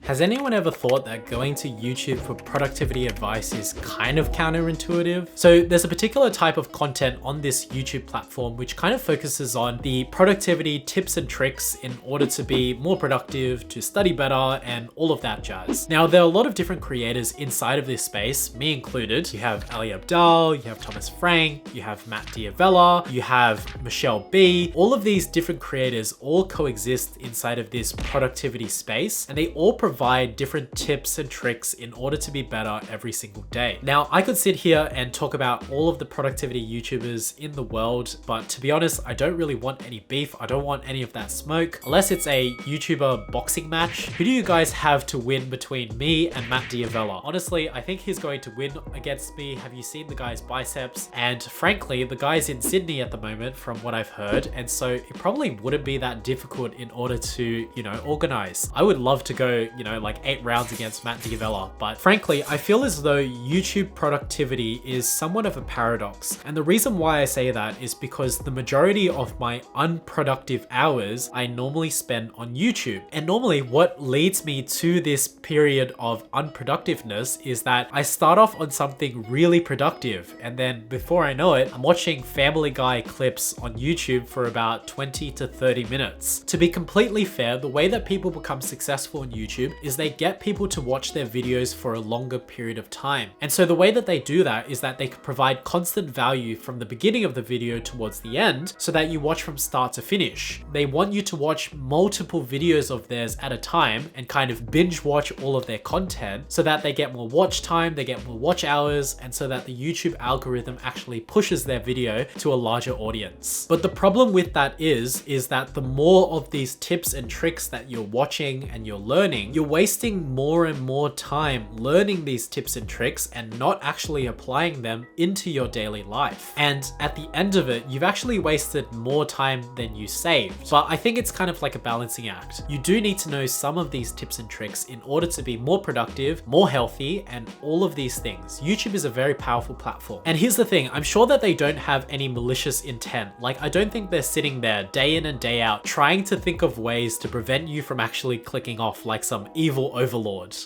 Has anyone ever thought that going to YouTube for productivity advice is kind of counterintuitive? So there's a particular type of content on this YouTube platform which kind of focuses on the productivity tips and tricks in order to be more productive, to study better, and all of that jazz. Now, there are a lot of different creators inside of this space, me included. You have Ali Abdaal, you have Thomas Frank, you have Matt D'Avella, you have Michelle B. All of these different creators all coexist inside of this productivity space, and they all provide different tips and tricks in order to be better every single day. Now, I could sit here and talk about all of the productivity YouTubers in the world, but to be honest, I don't really want any beef. I don't want any of that smoke, unless it's a YouTuber boxing match. Who do you guys have to win between me and Matt D'Avella? Honestly, I think he's going to win against me. Have you seen the guy's biceps? And frankly, the guy's in Sydney at the moment from what I've heard, and so it probably wouldn't be that difficult in order to, organize. I would love to go, like 8 rounds against Matt D'Avella, but frankly, I feel as though YouTube productivity is somewhat of a paradox. And the reason why I say that is because the majority of my unproductive hours I normally spend on YouTube. And normally what leads me to this period of unproductiveness is that I start off on something really productive, and then before I know it, I'm watching Family Guy clips on YouTube for about 20 to 30 minutes. To be completely fair, the way that people become successful on YouTube is they get people to watch their videos for a longer period of time. And so the way that they do that is that they can provide constant value from the beginning of the video towards the end so that you watch from start to finish. They want you to watch multiple videos of theirs at a time and kind of binge watch all of their content so that they get more watch time, they get more watch hours, and so that the YouTube algorithm actually pushes their video to a larger audience. But the problem with that is that the more of these tips and tricks that you're watching and you're learning, you're wasting more and more time learning these tips and tricks and not actually applying them into your daily life. And at the end of it, you've actually wasted more time than you saved. But I think it's kind of like a balancing act. You do need to know some of these tips and tricks in order to be more productive, more healthy, and all of these things. YouTube is a very powerful platform. And here's the thing, I'm sure that they don't have any malicious intent. Like, I don't think they're sitting there day in and day out trying to think of ways to prevent you from actually clicking off like some evil overlord.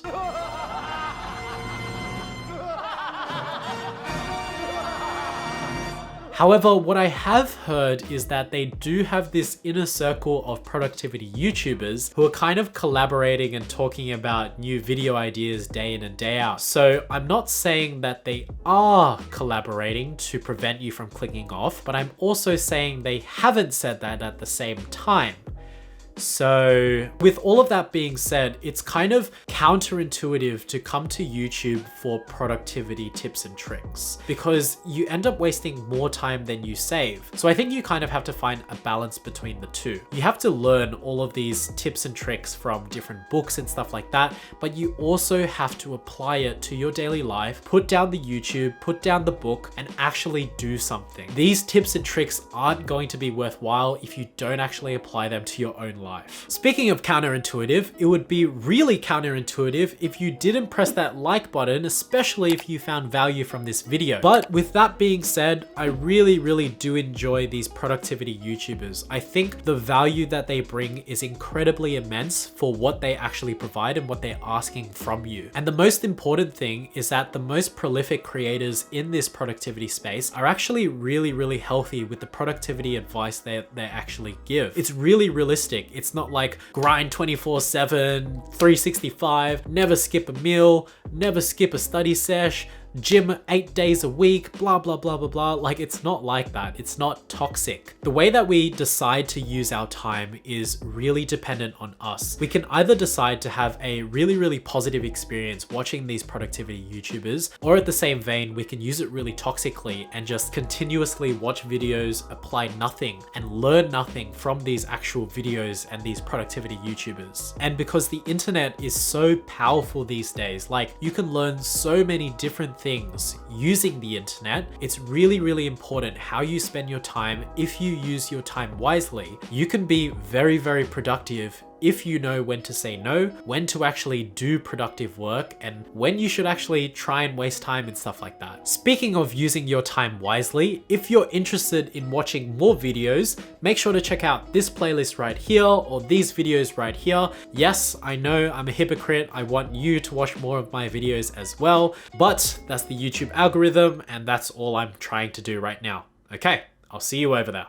However, what I have heard is that they do have this inner circle of productivity YouTubers who are kind of collaborating and talking about new video ideas day in and day out. So I'm not saying that they are collaborating to prevent you from clicking off, but I'm also saying they haven't said that at the same time. So with all of that being said, it's kind of counterintuitive to come to YouTube for productivity tips and tricks because you end up wasting more time than you save. So I think you kind of have to find a balance between the two. You have to learn all of these tips and tricks from different books and stuff like that, but you also have to apply it to your daily life, put down the YouTube, put down the book, and actually do something. These tips and tricks aren't going to be worthwhile if you don't actually apply them to your own life. Speaking of counterintuitive, it would be really counterintuitive if you didn't press that like button, especially if you found value from this video. But with that being said, I really do enjoy these productivity YouTubers. I think the value that they bring is incredibly immense for what they actually provide and what they're asking from you. And the most important thing is that the most prolific creators in this productivity space are actually really healthy with the productivity advice they actually give. It's really realistic. It's not like grind 24/7, 365, never skip a meal, never skip a study sesh, gym 8 days a week, blah, blah, blah, blah, blah. Like, it's not like that. It's not toxic. The way that we decide to use our time is really dependent on us. We can either decide to have a really positive experience watching these productivity YouTubers, or at the same vein, we can use it really toxically and just continuously watch videos, apply nothing, and learn nothing from these actual videos and these productivity YouTubers. And because the internet is so powerful these days, like, you can learn so many different things using the internet. It's really important how you spend your time. If you use your time wisely, you can be very productive if you know when to say no, when to actually do productive work, and when you should actually try and waste time and stuff like that. Speaking of using your time wisely, if you're interested in watching more videos, make sure to check out this playlist right here or these videos right here. Yes, I know I'm a hypocrite. I want you to watch more of my videos as well, but that's the YouTube algorithm and that's all I'm trying to do right now. Okay, I'll see you over there.